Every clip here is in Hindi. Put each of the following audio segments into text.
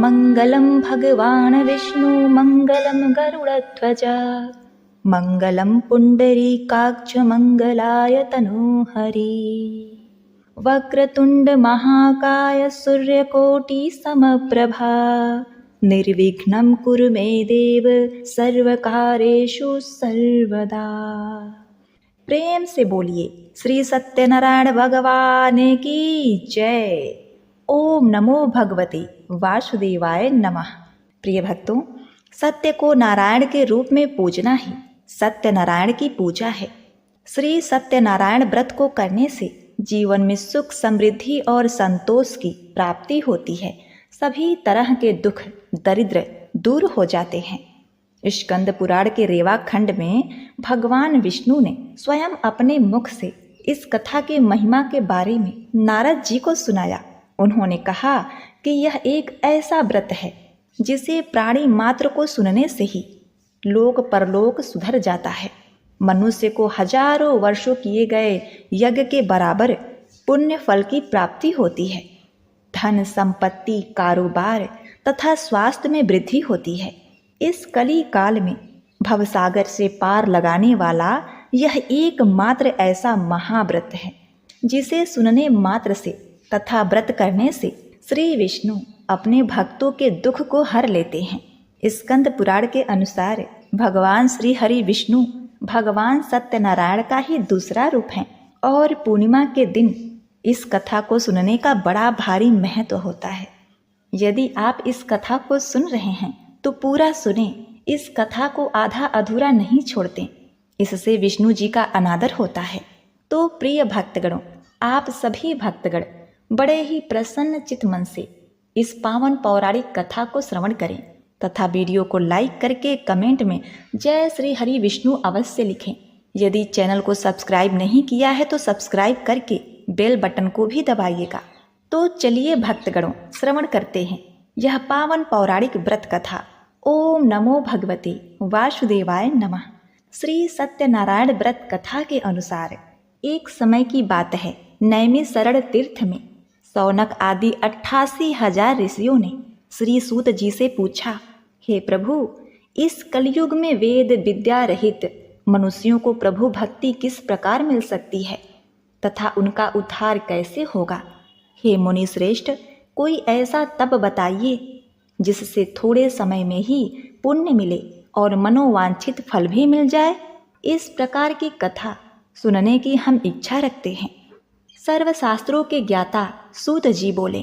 मङ्गलं भगवान् विष्णु मङ्गलं गरुडध्वज मङ्गलं पुण्डरीकाक्ष मङ्गलाय तनोहरि। वक्रतुण्ड महाकाय सूर्यकोटिसमप्रभा निर्विघ्नं कुरु मे देव सर्वकार्येषु सर्वदा। प्रेम से बोलिए श्री सत्यनारायण भगवान की जय। ओम नमो भगवते वासुदेवाय नमः। प्रिय भक्तों, सत्य को नारायण के रूप में पूजना ही सत्यनारायण की पूजा है। श्री सत्यनारायण व्रत को करने से जीवन में सुख, समृद्धि और संतोष की प्राप्ति होती है। सभी तरह के दुख, दरिद्र दूर हो जाते हैं। स्कंद पुराण के रेवा खंड में भगवान विष्णु ने स्वयं अपने मुख से इस कथा के महिमा के बारे में नारद जी को सुनाया। उन्होंने कहा कि यह एक ऐसा व्रत है जिसे प्राणी मात्र को सुनने से ही लोक परलोक सुधर जाता है। मनुष्य को हजारों वर्षों किए गए यज्ञ के बराबर पुण्य फल की प्राप्ति होती है। धन, संपत्ति, कारोबार तथा स्वास्थ्य में वृद्धि होती है। इस कली काल में भवसागर से पार लगाने वाला यह एकमात्र ऐसा महाव्रत है जिसे सुनने मात्र से तथा व्रत करने से श्री विष्णु अपने भक्तों के दुख को हर लेते हैं। स्कंद पुराण के अनुसार भगवान श्री हरि विष्णु भगवान सत्यनारायण का ही दूसरा रूप है और पूर्णिमा के दिन इस कथा को सुनने का बड़ा भारी महत्व होता है। यदि आप इस कथा को सुन रहे हैं तो पूरा सुने। इस कथा को आधा अधूरा नहीं छोड़ते, इससे विष्णु जी का अनादर होता है। तो प्रिय भक्तगणों, आप सभी भक्तगण बड़े ही प्रसन्न चित्त मन से इस पावन पौराणिक कथा को श्रवण करें तथा वीडियो को लाइक करके कमेंट में जय श्री हरि विष्णु अवश्य लिखें। यदि चैनल को सब्सक्राइब नहीं किया है तो सब्सक्राइब करके बेल बटन को भी दबाइएगा। तो चलिए भक्तगणों, श्रवण करते हैं यह पावन पौराणिक व्रत कथा। ओम नमो भगवते वासुदेवाय नमः। श्री सत्यनारायण व्रत कथा के अनुसार एक समय की बात है, नैमिषारण्य तीर्थ में सौनक आदि 88,000 ऋषियों ने श्री सूत जी से पूछा, हे प्रभु, इस कलयुग में वेद विद्या रहित मनुष्यों को प्रभु भक्ति किस प्रकार मिल सकती है तथा उनका उद्धार कैसे होगा? हे मुनि श्रेष्ठ, कोई ऐसा तप बताइए जिससे थोड़े समय में ही पुण्य मिले और मनोवांछित फल भी मिल जाए। इस प्रकार की कथा सुनने की हम इच्छा रखते हैं। सर्वशास्त्रों के ज्ञाता सूत जी बोले,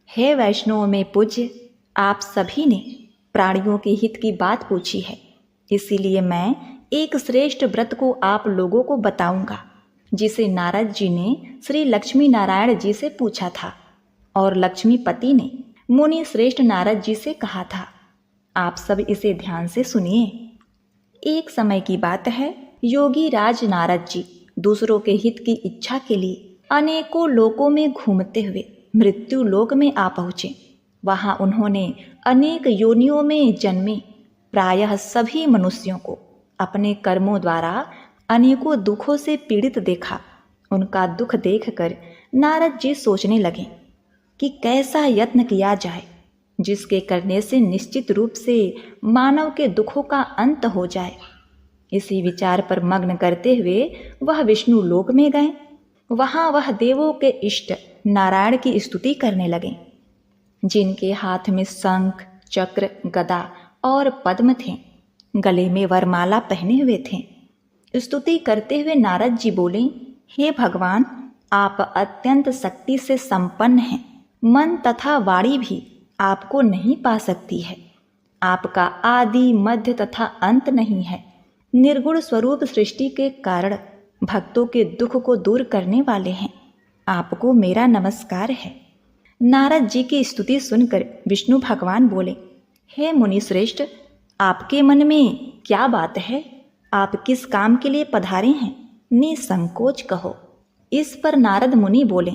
हे वैष्णव में पूज्य, आप सभी ने प्राणियों के हित की बात पूछी है, इसीलिए मैं एक श्रेष्ठ व्रत को आप लोगों को बताऊंगा जिसे नारद जी ने श्री लक्ष्मी नारायण जी से पूछा था और लक्ष्मीपति ने मुनि श्रेष्ठ नारद जी से कहा था। आप सब इसे ध्यान से सुनिए। एक समय की बात है, योगी राज नारद जी दूसरों के हित की इच्छा के लिए अनेकों लोकों में घूमते हुए मृत्यु लोक में आ पहुँचे। वहाँ उन्होंने अनेक योनियों में जन्मे प्रायः सभी मनुष्यों को अपने कर्मों द्वारा अनेकों दुखों से पीड़ित देखा। उनका दुख देखकर नारद जी सोचने लगे कि कैसा यत्न किया जाए जिसके करने से निश्चित रूप से मानव के दुखों का अंत हो जाए। इसी विचार पर मग्न करते हुए वह विष्णु लोक में गए। वहाँ वह देवों के इष्ट नारायण की स्तुति करने लगे, जिनके हाथ में शंख, चक्र, गदा और पद्म थे, गले में वरमाला पहने हुए थे। स्तुति करते हुए नारद जी बोले, हे भगवान, आप अत्यंत शक्ति से संपन्न हैं। मन तथा वाणी भी आपको नहीं पा सकती है। आपका आदि, मध्य तथा अंत नहीं है। निर्गुण स्वरूप सृष्टि के कारण भक्तों के दुख को दूर करने वाले हैं। आपको मेरा नमस्कार है। नारद जी की स्तुति सुनकर विष्णु भगवान बोले, हे मुनि श्रेष्ठ, आपके मन में क्या बात है? आप किस काम के लिए पधारे हैं? निसंकोच कहो। इस पर नारद मुनि बोले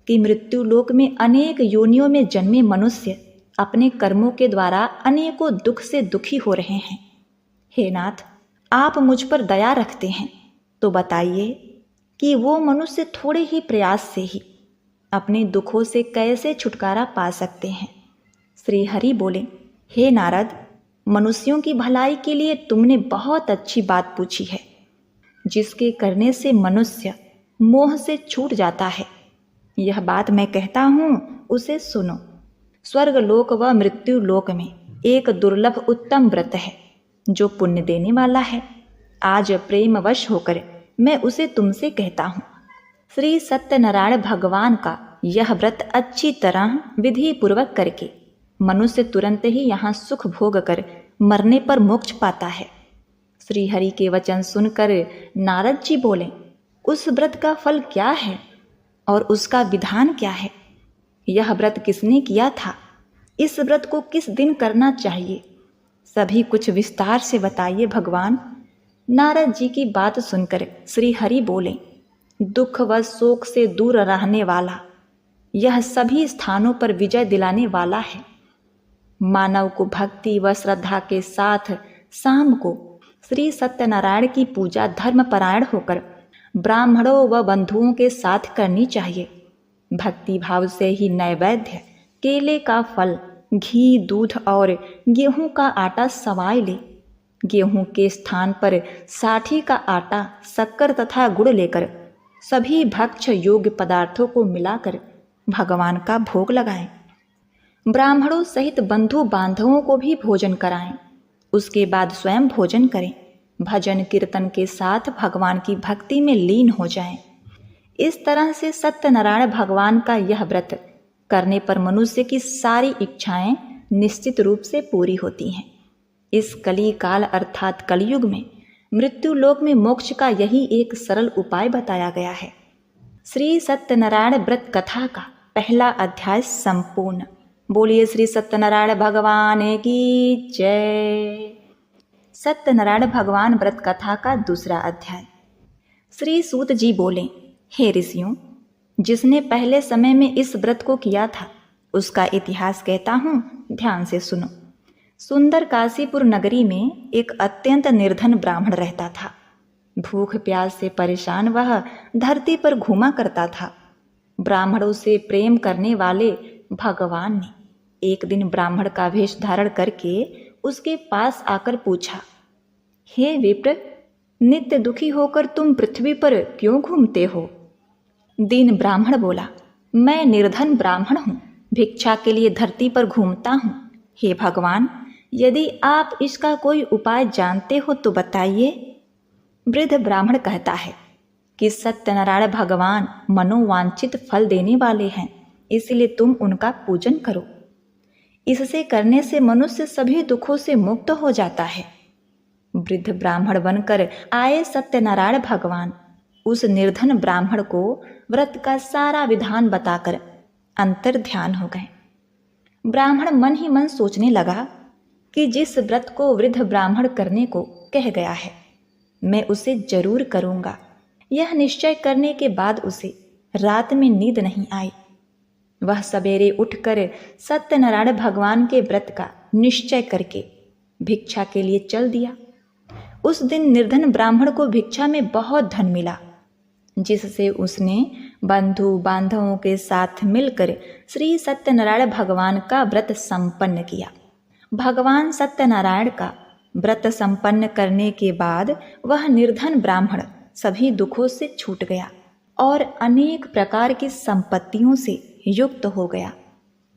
कि मृत्यु लोक में अनेक योनियों में जन्मे मनुष्य अपने कर्मों के द्वारा अनेकों दुख से दुखी हो रहे हैं। हे नाथ, आप मुझ पर दया रखते हैं तो बताइए कि वो मनुष्य थोड़े ही प्रयास से ही अपने दुखों से कैसे छुटकारा पा सकते हैं। श्री हरि बोले, हे नारद, मनुष्यों की भलाई के लिए तुमने बहुत अच्छी बात पूछी है, जिसके करने से मनुष्य मोह से छूट जाता है। यह बात मैं कहता हूँ, उसे सुनो। स्वर्ग लोक व मृत्यु लोक में एक दुर्लभ उत्तम व्रत है जो पुण्य देने वाला है। आज प्रेमवश होकर मैं उसे तुमसे कहता हूँ। श्री सत्यनारायण भगवान का यह व्रत अच्छी तरह विधि पूर्वक करके मनुष्य तुरंत ही यहाँ सुख भोग कर मरने पर मोक्ष पाता है। श्री हरि के वचन सुनकर नारद जी बोले, उस व्रत का फल क्या है और उसका विधान क्या है? यह व्रत किसने किया था? इस व्रत को किस दिन करना चाहिए? सभी कुछ विस्तार से बताइए भगवान। नारद जी की बात सुनकर श्री हरि बोले, दुख व शोक से दूर रहने वाला, यह सभी स्थानों पर विजय दिलाने वाला है। मानव को भक्ति व श्रद्धा के साथ शाम को श्री सत्यनारायण की पूजा धर्मपरायण होकर ब्राह्मणों व बंधुओं के साथ करनी चाहिए। भक्ति भाव से ही नैवेद्य, केले का फल, घी, दूध और गेहूं का आटा सवाय ले। गेहूं के स्थान पर साठी का आटा, शक्कर तथा गुड़ लेकर सभी भक्ष्य योग्य पदार्थों को मिलाकर भगवान का भोग लगाएं। ब्राह्मणों सहित बंधु बांधवों को भी भोजन कराएं। उसके बाद स्वयं भोजन करें। भजन कीर्तन के साथ भगवान की भक्ति में लीन हो जाएं। इस तरह से सत्यनारायण भगवान का यह व्रत करने पर मनुष्य की सारी इच्छाएं निश्चित रूप से पूरी होती हैं। इस कली काल अर्थात कलयुग में मृत्यु लोक में मोक्ष का यही एक सरल उपाय बताया गया है। श्री सत्यनारायण व्रत कथा का पहला अध्याय संपूर्ण। बोलिए श्री सत्यनारायण भगवान की जय। सत्यनारायण भगवान व्रत कथा का दूसरा अध्याय। श्री सूत जी बोले, हे ऋषियों, जिसने पहले समय में इस व्रत को किया था उसका इतिहास कहता हूँ, ध्यान से सुनो। सुंदर काशीपुर नगरी में एक अत्यंत निर्धन ब्राह्मण रहता था। भूख प्यास से परेशान वह धरती पर घूमा करता था। ब्राह्मणों से प्रेम करने वाले भगवान ने एक दिन ब्राह्मण का वेश धारण करके उसके पास आकर पूछा, हे विप्र, नित्य दुखी होकर तुम पृथ्वी पर क्यों घूमते हो? दीन ब्राह्मण बोला, मैं निर्धन ब्राह्मण हूँ, भिक्षा के लिए धरती पर घूमता हूँ। हे भगवान, यदि आप इसका कोई उपाय जानते हो तो बताइए। वृद्ध ब्राह्मण कहता है कि सत्यनारायण भगवान मनोवांछित फल देने वाले हैं, इसलिए तुम उनका पूजन करो। इससे करने से मनुष्य सभी दुखों से मुक्त हो जाता है। वृद्ध ब्राह्मण बनकर आए सत्यनारायण भगवान उस निर्धन ब्राह्मण को व्रत का सारा विधान बताकर अंतर ध्यान हो गए। ब्राह्मण मन ही मन सोचने लगा कि जिस व्रत को वृद्ध ब्राह्मण करने को कह गया है, मैं उसे जरूर करूँगा। यह निश्चय करने के बाद उसे रात में नींद नहीं आई। वह सवेरे उठकर सत्यनारायण भगवान के व्रत का निश्चय करके भिक्षा के लिए चल दिया। उस दिन निर्धन ब्राह्मण को भिक्षा में बहुत धन मिला, जिससे उसने बंधु बांधवों के साथ मिलकर श्री सत्यनारायण भगवान का व्रत संपन्न किया। भगवान सत्यनारायण का व्रत संपन्न करने के बाद वह निर्धन ब्राह्मण सभी दुखों से छूट गया और अनेक प्रकार की संपत्तियों से युक्त हो गया।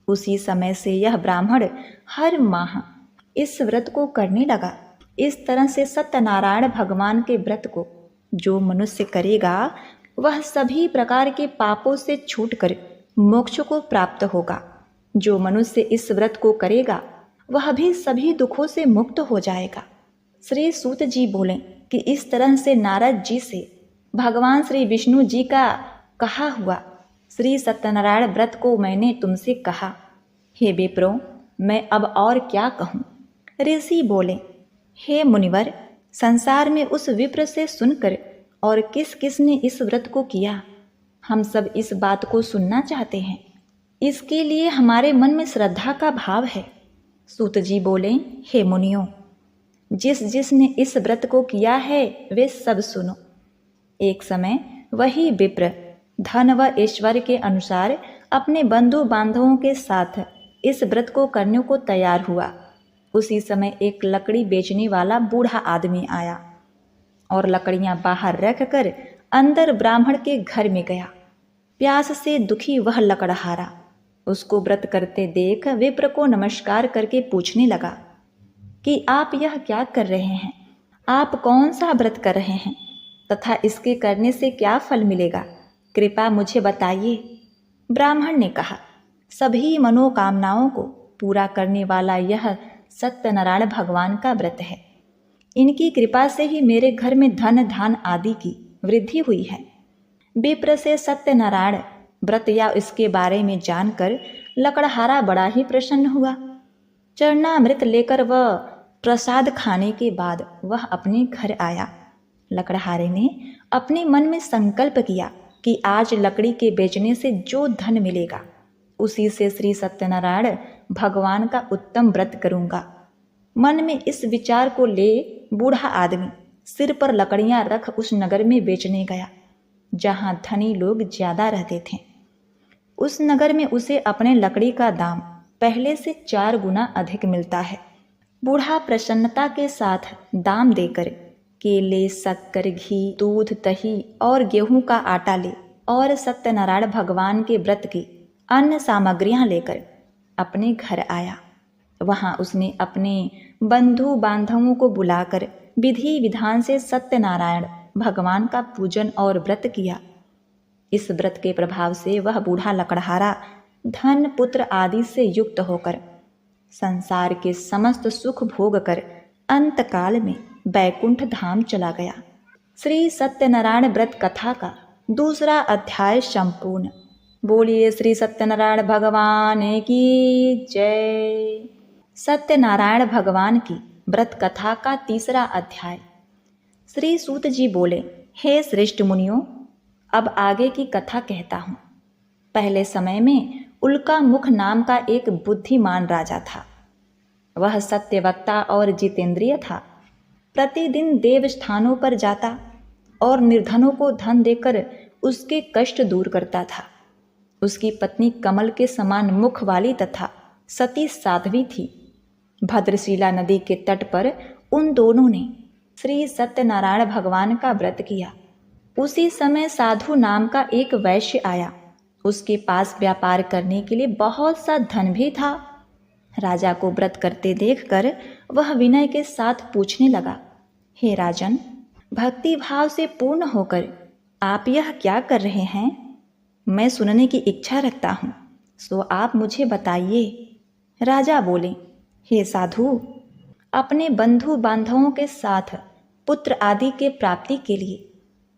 उसी समय से यह ब्राह्मण हर माह इस व्रत को करने लगा। इस तरह से सत्यनारायण भगवान के व्रत को जो मनुष्य करेगा वह सभी प्रकार के पापों से छूटकर मोक्ष को प्राप्त होगा। जो मनुष्य इस व्रत को करेगा वह भी सभी दुखों से मुक्त हो जाएगा। श्री सूत जी बोले कि इस तरह से नारद जी से भगवान श्री विष्णु जी का कहा हुआ श्री सत्यनारायण व्रत को मैंने तुमसे कहा। हे विप्रो, मैं अब और क्या कहूँ? ऋषि बोले, हे मुनिवर, संसार में उस विप्र से सुनकर और किस किस ने इस व्रत को किया, हम सब इस बात को सुनना चाहते हैं। इसके लिए हमारे मन में श्रद्धा का भाव है। सूत जी बोले, हे मुनियों, जिस जिसने इस व्रत को किया है वे सब सुनो। एक समय वही विप्र धन व ऐश्वर्य के अनुसार अपने बंधु बांधवों के साथ इस व्रत को करने को तैयार हुआ। उसी समय एक लकड़ी बेचने वाला बूढ़ा आदमी आया और लकड़ियां बाहर रखकर अंदर ब्राह्मण के घर में गया। प्यास से दुखी वह लकड़हारा उसको व्रत करते देख विप्र को नमस्कार करके पूछने लगा कि आप यह क्या कर रहे हैं, आप कौन सा व्रत कर रहे हैं तथा इसके करने से क्या फल मिलेगा, कृपा मुझे बताइए। ब्राह्मण ने कहा, सभी मनोकामनाओं को पूरा करने वाला यह सत्यनारायण भगवान का व्रत है। इनकी कृपा से ही मेरे घर में धन धान आदि की वृद्धि हुई है। विप्र से सत्यनारायण व्रत या इसके बारे में जानकर लकड़हारा बड़ा ही प्रसन्न हुआ। चरणामृत लेकर वह प्रसाद खाने के बाद वह अपने घर आया। लकड़हारे ने अपने मन में संकल्प किया कि आज लकड़ी के बेचने से जो धन मिलेगा उसी से श्री सत्यनारायण भगवान का उत्तम व्रत करूंगा। मन में इस विचार को ले बूढ़ा आदमी सिर पर लकड़ियां रख उस नगर में बेचने गया जहां धनी लोग ज्यादा रहते थे। उस नगर में उसे अपने लकड़ी का दाम पहले से 4 गुना अधिक मिलता है। बूढ़ा प्रसन्नता के साथ दाम देकर केले, शक्कर, घी, दूध, दही और गेहूं का आटा ले और सत्यनारायण भगवान के व्रत की अन्य सामग्रियां लेकर अपने घर आया। वहां उसने अपने बंधु बांधवों को बुलाकर विधि विधान से सत्यनारायण भगवान का पूजन और व्रत किया। इस व्रत के प्रभाव से वह बूढ़ा लकड़हारा धन पुत्र आदि से युक्त होकर संसार के समस्त सुख भोग कर अंतकाल में बैकुंठ धाम चला गया। श्री सत्यनारायण व्रत कथा का 2 अध्याय संपूर्ण। बोलिए श्री सत्यनारायण भगवान की जय। सत्यनारायण भगवान की व्रत कथा का 3 अध्याय। श्री सूत जी बोले, हे श्रेष्ठ मुनियों, अब आगे की कथा कहता हूँ। पहले समय में उल्का मुख नाम का एक बुद्धिमान राजा था। वह सत्यवक्ता और जितेंद्रिय था। प्रतिदिन देव स्थानों पर जाता और निर्धनों को धन देकर उसके कष्ट दूर करता था। उसकी पत्नी कमल के समान मुख वाली तथा सती साध्वी थी। भद्रशिला नदी के तट पर उन दोनों ने श्री सत्यनारायण भगवान का व्रत किया। उसी समय साधु नाम का एक वैश्य आया। उसके पास व्यापार करने के लिए बहुत सा धन भी था। राजा को व्रत करते देखकर वह विनय के साथ पूछने लगा, हे राजन, भक्ति भाव से पूर्ण होकर आप यह क्या कर रहे हैं? मैं सुनने की इच्छा रखता हूँ, सो आप मुझे बताइए। राजा बोले, हे साधु, अपने बंधु बांधवों के साथ पुत्र आदि के प्राप्ति के लिए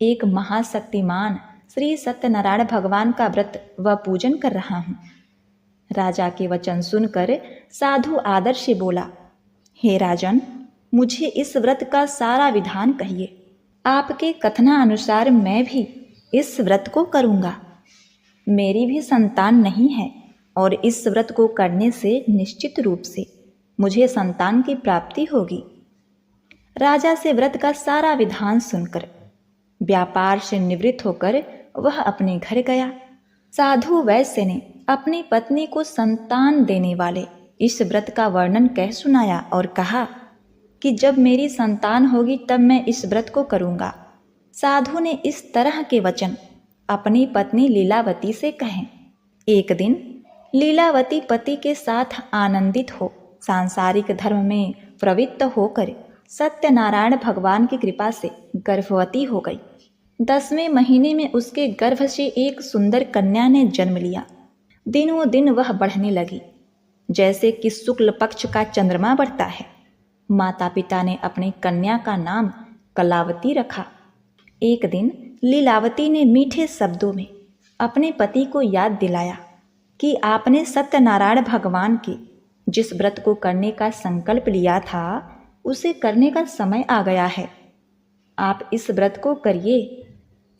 एक महाशक्तिमान श्री सत्यनारायण भगवान का व्रत व पूजन कर रहा हूँ। राजा के वचन सुनकर साधु आदर से बोला, हे राजन, मुझे इस व्रत का सारा विधान कहिए। आपके कथनानुसार मैं भी इस व्रत को करूँगा। मेरी भी संतान नहीं है और इस व्रत को करने से निश्चित रूप से मुझे संतान की प्राप्ति होगी। राजा से व्रत का सारा विधान सुनकर व्यापार से निवृत्त होकर वह अपने घर गया। साधु वैश्य ने अपनी पत्नी को संतान देने वाले इस व्रत का वर्णन कह सुनाया और कहा कि जब मेरी संतान होगी तब मैं इस व्रत को करूँगा। साधु ने इस तरह के वचन अपनी पत्नी लीलावती से कहे। एक दिन लीलावती पति के साथ आनंदित हो सांसारिक धर्म में प्रवृत्त होकर सत्यनारायण भगवान की कृपा से गर्भवती हो गई। 10वें महीने में उसके गर्भ से एक सुंदर कन्या ने जन्म लिया। दिनों दिन वह बढ़ने लगी जैसे कि शुक्ल पक्ष का चंद्रमा बढ़ता है। माता पिता ने अपनी कन्या का नाम कलावती रखा। एक दिन लीलावती ने मीठे शब्दों में अपने पति को याद दिलाया कि आपने सत्यनारायण भगवान के जिस व्रत को करने का संकल्प लिया था उसे करने का समय आ गया है। आप इस व्रत को करिए।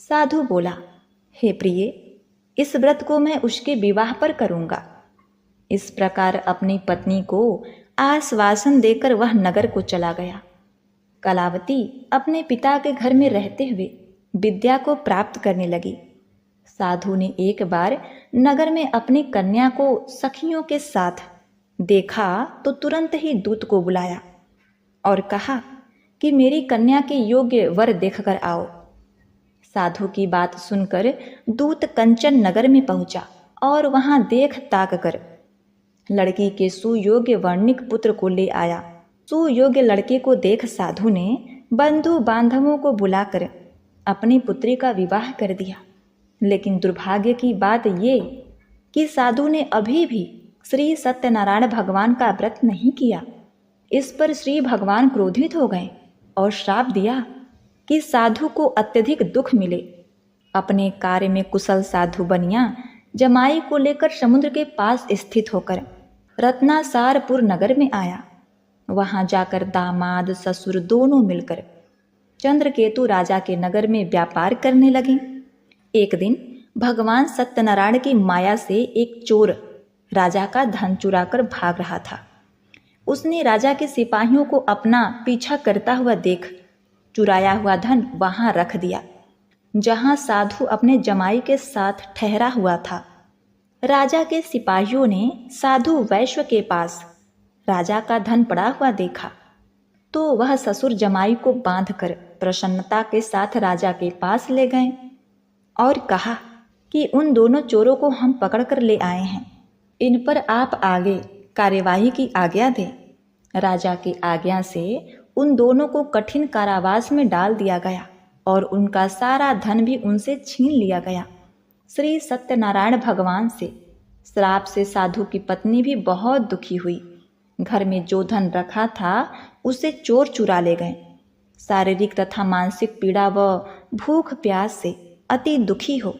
साधु बोला, हे प्रिय, इस व्रत को मैं उसके विवाह पर करूँगा। इस प्रकार अपनी पत्नी को आश्वासन देकर वह नगर को चला गया। कलावती अपने पिता के घर में रहते हुए विद्या को प्राप्त करने लगी। साधु ने एक बार नगर में अपनी कन्या को सखियों के साथ देखा तो तुरंत ही दूत को बुलाया और कहा कि मेरी कन्या के योग्य वर देखकर आओ। साधु की बात सुनकर दूत कंचन नगर में पहुंचा और वहां देख ताक कर लड़की के सुयोग्य वर्णिक पुत्र को ले आया। सुयोग्य लड़के को देख साधु ने बंधु बांधवों को बुलाकर अपनी पुत्री का विवाह कर दिया। लेकिन दुर्भाग्य की बात ये कि साधु ने अभी भी श्री सत्यनारायण भगवान का व्रत नहीं किया। इस पर श्री भगवान क्रोधित हो गए और श्राप दिया कि साधु को अत्यधिक दुख मिले। अपने कार्य में कुशल साधु बनिया जमाई को लेकर समुद्र के पास स्थित होकर रत्नासारपुर नगर में आया। वहां जाकर दामाद ससुर दोनों मिलकर चंद्रकेतु राजा के नगर में व्यापार करने लगे। एक दिन भगवान सत्यनारायण की माया से एक चोर राजा का धन चुराकर भाग रहा था। उसने राजा के सिपाहियों को अपना पीछा करता हुआ देख चुराया हुआ धन वहां रख दिया जहां साधु अपने जमाई के साथ ठहरा हुआ था। राजा के सिपाहियों ने साधु वैश्य के पास राजा का धन पड़ा हुआ देखा तो वह ससुर जमाई को बांधकर प्रसन्नता के साथ राजा के पास ले गए और कहा कि उन दोनों चोरों को हम पकड़कर ले आए हैं, इन पर आप आगे कार्यवाही की आज्ञा दें। राजा की आज्ञा से उन दोनों को कठिन कारावास में डाल दिया गया और उनका सारा धन भी उनसे छीन लिया गया। श्री सत्यनारायण भगवान से श्राप से साधु की पत्नी भी बहुत दुखी हुई। घर में जो धन रखा था उसे चोर चुरा ले गए। शारीरिक तथा मानसिक पीड़ा व भूख प्यास से अति दुखी हो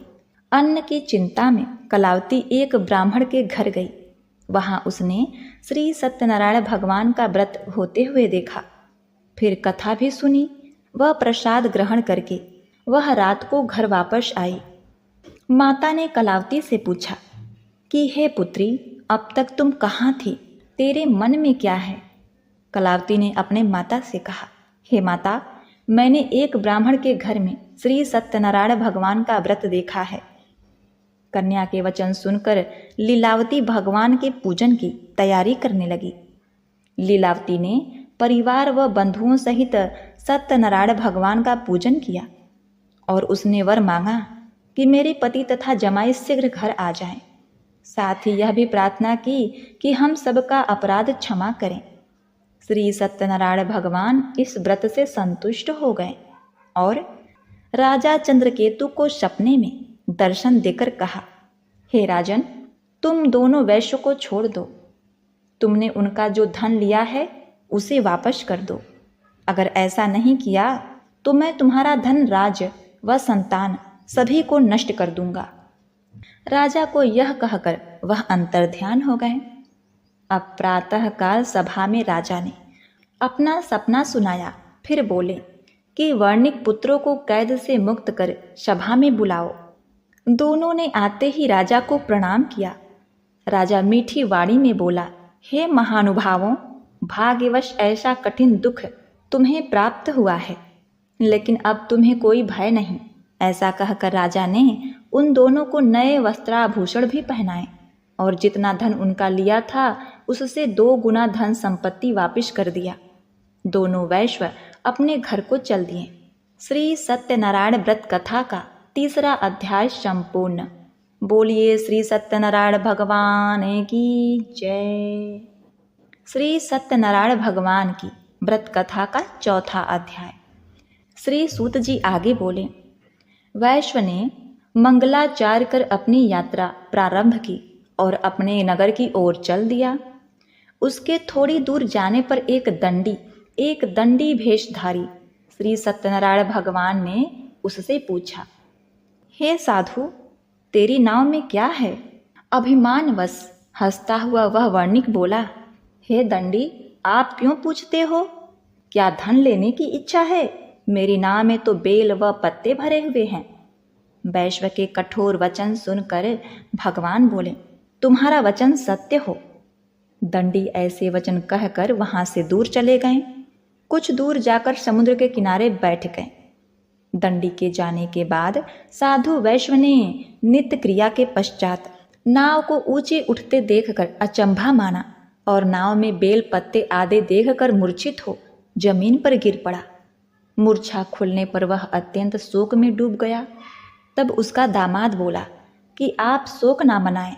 अन्न की चिंता में कलावती एक ब्राह्मण के घर गई। वहां उसने श्री सत्यनारायण भगवान का व्रत होते हुए देखा। फिर कथा भी सुनी। वह प्रसाद ग्रहण करके वह रात को घर वापस आई। माता ने कलावती से पूछा कि हे पुत्री, अब तक तुम कहाँ थी? तेरे मन में क्या है? कलावती ने अपने माता से कहा, हे माता, मैंने एक ब्राह्मण के घर में श्री सत्यनारायण भगवान का व्रत देखा है। कन्या के वचन सुनकर लीलावती भगवान के पूजन की तैयारी करने लगी। लीलावती ने परिवार व बंधुओं सहित सत्यनारायण भगवान का पूजन किया और उसने वर मांगा कि मेरे पति तथा जमाई शीघ्र घर आ जाएं। साथ ही यह भी प्रार्थना की कि हम सबका अपराध क्षमा करें। श्री सत्यनारायण भगवान इस व्रत से संतुष्ट हो गए और राजा चंद्रकेतु को सपने में दर्शन देकर कहा, हे राजन, तुम दोनों वैश्य को छोड़ दो। तुमने उनका जो धन लिया है उसे वापस कर दो। अगर ऐसा नहीं किया तो मैं तुम्हारा धन, राज व संतान सभी को नष्ट कर दूंगा। राजा को यह कहकर वह अंतर्ध्यान हो गए। अब प्रातःकाल सभा में राजा ने अपना सपना सुनाया। फिर बोले कि वर्णिक पुत्रों को कैद से मुक्त कर सभा में बुलाओ। दोनों ने आते ही राजा को प्रणाम किया। राजा मीठी वाणी में बोला, हे महानुभावों, भाग्यवश ऐसा कठिन दुख तुम्हें प्राप्त हुआ है, लेकिन अब तुम्हें कोई भय नहीं। ऐसा कहकर राजा ने उन दोनों को नए वस्त्राभूषण भी पहनाए और जितना धन उनका लिया था उससे 2 गुना धन संपत्ति वापिस कर दिया। दोनों वैश्य अपने घर को चल दिए। श्री सत्यनारायण व्रत कथा का 3रा अध्याय संपूर्ण। बोलिए श्री सत्यनारायण भगवान की जय। श्री सत्यनारायण भगवान की व्रत कथा का 4था अध्याय। श्री सूत जी आगे बोले, वैश्य ने मंगलाचार कर अपनी यात्रा प्रारंभ की और अपने नगर की ओर चल दिया। उसके थोड़ी दूर जाने पर एक दंडी भेषधारी श्री सत्यनारायण भगवान ने उससे पूछा, हे साधु, तेरी नाव में क्या है? अभिमानवश हंसता हुआ वह वर्णिक बोला, हे दंडी, आप क्यों पूछते हो? क्या धन लेने की इच्छा है? मेरी नाव में तो बेल व पत्ते भरे हुए हैं। वैश्य के कठोर वचन सुनकर भगवान बोले, तुम्हारा वचन सत्य हो। दंडी ऐसे वचन कहकर वहां से दूर चले गए। कुछ दूर जाकर समुद्र के किनारे बैठ गए। दंडी के जाने के बाद साधु वैश्य ने नित्य क्रिया के पश्चात नाव को ऊंचे उठते देखकर अचंभा माना और नाव में बेल पत्ते आदि देखकर मूर्छित हो जमीन पर गिर पड़ा। मूर्छा खुलने पर वह अत्यंत शोक में डूब गया। तब उसका दामाद बोला कि आप शोक ना मनाएं,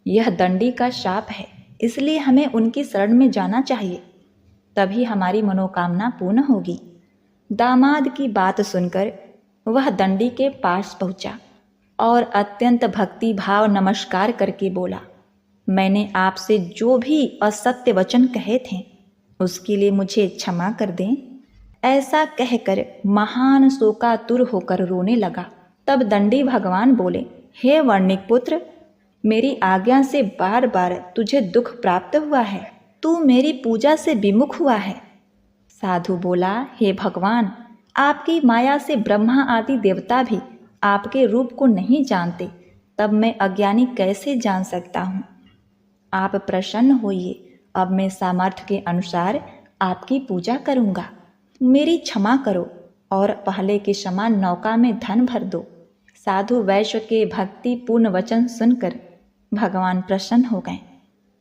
यह दंडी का शाप है, इसलिए हमें उनकी शरण में जाना चाहिए, तभी हमारी मनोकामना पूर्ण होगी। दामाद की बात सुनकर वह दंडी के पास पहुंचा और अत्यंत भक्ति भाव नमस्कार करके बोला, मैंने आपसे जो भी असत्य वचन कहे थे उसके लिए मुझे क्षमा कर दें। ऐसा कहकर महान शोकातुर होकर रोने लगा। तब दंडी भगवान बोले, हे वर्णिक पुत्र, मेरी आज्ञा से बार बार तुझे दुख प्राप्त हुआ है, तू मेरी पूजा से विमुख हुआ है। साधु बोला, हे भगवान, आपकी माया से ब्रह्मा आदि देवता भी आपके रूप को नहीं जानते, तब मैं अज्ञानी कैसे जान सकता हूँ। आप प्रसन्न होइए, अब मैं सामर्थ्य के अनुसार आपकी पूजा करूँगा। मेरी क्षमा करो और पहले के समान नौका में धन भर दो। साधु वैश्य के भक्ति पूर्ण वचन सुनकर भगवान प्रसन्न हो गए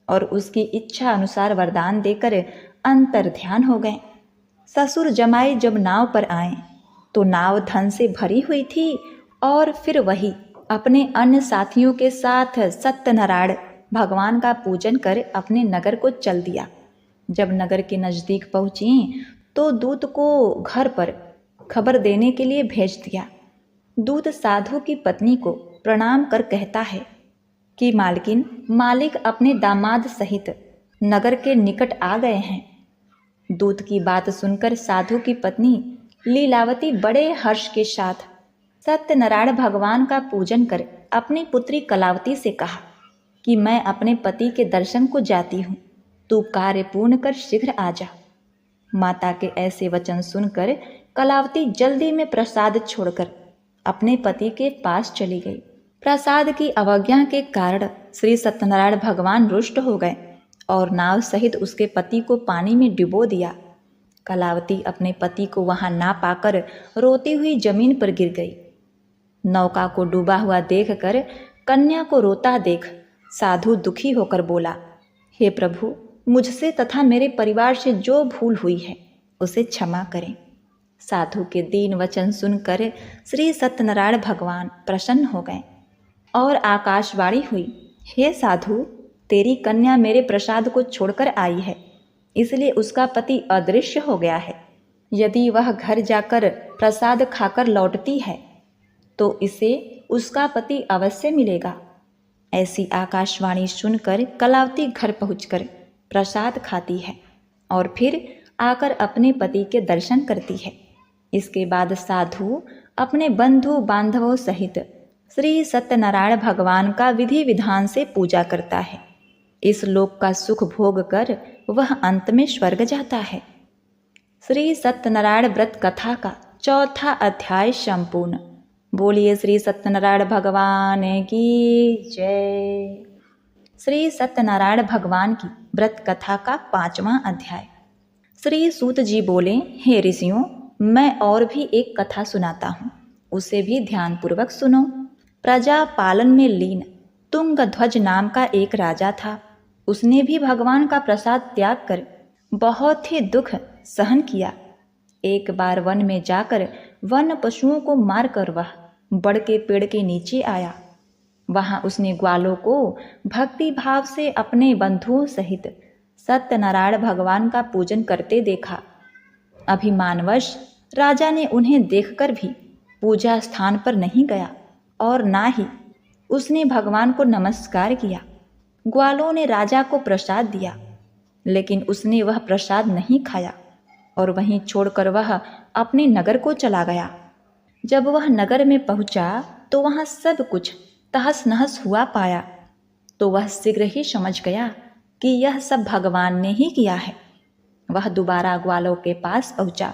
और उसकी इच्छा अनुसार वरदान देकर अंतर ध्यान हो गए। ससुर जमाई जब नाव पर आए तो नाव धन से भरी हुई थी और फिर वही अपने अन्य साथियों के साथ सत्यनारायण भगवान का पूजन कर अपने नगर को चल दिया। जब नगर के नज़दीक पहुँची तो दूत को घर पर खबर देने के लिए भेज दिया। दूत साधु की पत्नी को प्रणाम कर कहता है कि मालकिन, मालिक अपने दामाद सहित नगर के निकट आ गए हैं। दूत की बात सुनकर साधु की पत्नी लीलावती बड़े हर्ष के साथ सत्यनारायण भगवान का पूजन कर अपनी पुत्री कलावती से कहा कि मैं अपने पति के दर्शन को जाती हूँ, तू कार्य पूर्ण कर शीघ्र आ जा। माता के ऐसे वचन सुनकर कलावती जल्दी में प्रसाद छोड़कर अपने पति के पास चली गई। प्रसाद की अवज्ञा के कारण श्री सत्यनारायण भगवान रुष्ट हो गए और नाव सहित उसके पति को पानी में डुबो दिया। कलावती अपने पति को वहां ना पाकर रोती हुई जमीन पर गिर गई। नौका को डूबा हुआ देखकर कन्या को रोता देख साधु दुखी होकर बोला, हे प्रभु, मुझसे तथा मेरे परिवार से जो भूल हुई है उसे क्षमा करें। साधु के दीन वचन सुनकर श्री सत्यनारायण भगवान प्रसन्न हो गए और आकाशवाणी हुई, हे साधु, तेरी कन्या मेरे प्रसाद को छोड़कर आई है, इसलिए उसका पति अदृश्य हो गया है। यदि वह घर जाकर प्रसाद खाकर लौटती है तो इसे उसका पति अवश्य मिलेगा। ऐसी आकाशवाणी सुनकर कलावती घर पहुंचकर प्रसाद खाती है और फिर आकर अपने पति के दर्शन करती है। इसके बाद साधु अपने बंधु बांधवों सहित श्री सत्यनारायण भगवान का विधि विधान से पूजा करता है। इस लोक का सुख भोग कर वह अंत में स्वर्ग जाता है। श्री सत्यनारायण व्रत कथा का चौथा अध्याय संपूर्ण। बोलिए श्री सत्यनारायण भगवान की जय। श्री सत्यनारायण भगवान की व्रत कथा का 5वां अध्याय। श्री सूत जी बोले, हे ऋषियों, मैं और भी एक कथा सुनाता हूँ, उसे भी ध्यानपूर्वक सुनो। प्रजा पालन में लीन तुंगध्वज नाम का एक राजा था। उसने भी भगवान का प्रसाद त्याग कर बहुत ही दुख सहन किया। एक बार वन में जाकर वन पशुओं को मारकर वह बड़ के पेड़ के नीचे आया। वहां उसने ग्वालों को भक्ति भाव से अपने बंधुओं सहित सत्यनारायण भगवान का पूजन करते देखा। अभिमानवश राजा ने उन्हें देखकर भी पूजा स्थान पर नहीं गया और ना ही उसने भगवान को नमस्कार किया। ग्वालों ने राजा को प्रसाद दिया, लेकिन उसने वह प्रसाद नहीं खाया और वहीं छोड़कर वह अपने नगर को चला गया। जब वह नगर में पहुंचा तो वहां सब कुछ तहस नहस हुआ पाया, तो वह शीघ्र ही समझ गया कि यह सब भगवान ने ही किया है। वह दोबारा ग्वालों के पास पहुंचा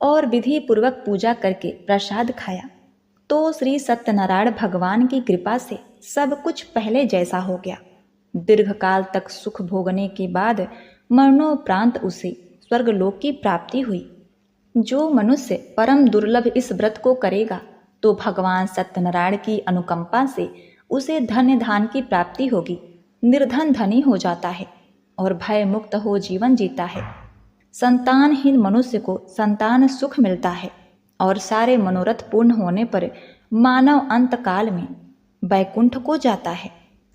और विधि पूर्वक पूजा करके प्रसाद खाया, तो श्री सत्यनारायण भगवान की कृपा से सब कुछ पहले जैसा हो गया। दीर्घकाल तक सुख भोगने के बाद मरणोपरांत उसे स्वर्गलोक की प्राप्ति हुई। जो मनुष्य परम दुर्लभ इस व्रत को करेगा तो भगवान सत्यनारायण की अनुकंपा से उसे धन्य धान की प्राप्ति होगी, निर्धन धनी हो जाता है। और भय मुक्त हो जीवन जीता है। संतानहीन मनुष्य को संतान सुख मिलता है और सारे मनोरथ पूर्ण होने पर मानव अंतकाल में बैकुंठ को जाता है।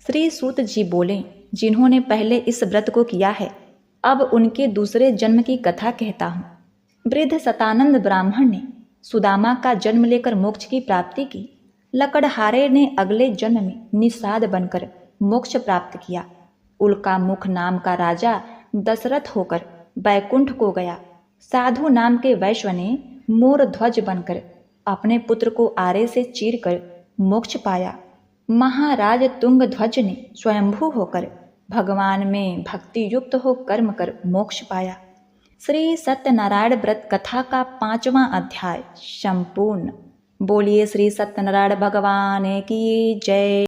श्री सूत जी बोले, जिन्होंने पहले इस व्रत को किया है, अब उनके दूसरे जन्म की कथा कहता हूँ। वृद्ध सतानंद ब्राह्मण ने सुदामा का जन्म लेकर मोक्ष की प्राप्ति की। लकड़हारे ने अगले जन्म में निषाद बनकर मोक्ष प्राप्त किया। उल्का मुख नाम का राजा दशरथ होकर बैकुंठ को गया। साधु नाम के वैश्य ने मोर ध्वज बनकर अपने पुत्र को आरे से चीरकर मोक्ष पाया। महाराज तुंग ध्वज ने स्वयंभू होकर भगवान में भक्ति युक्त हो कर्म कर मोक्ष पाया। श्री सत्यनारायण व्रत कथा का 5वां अध्याय संपूर्ण। बोलिए श्री सत्यनारायण भगवान की जय।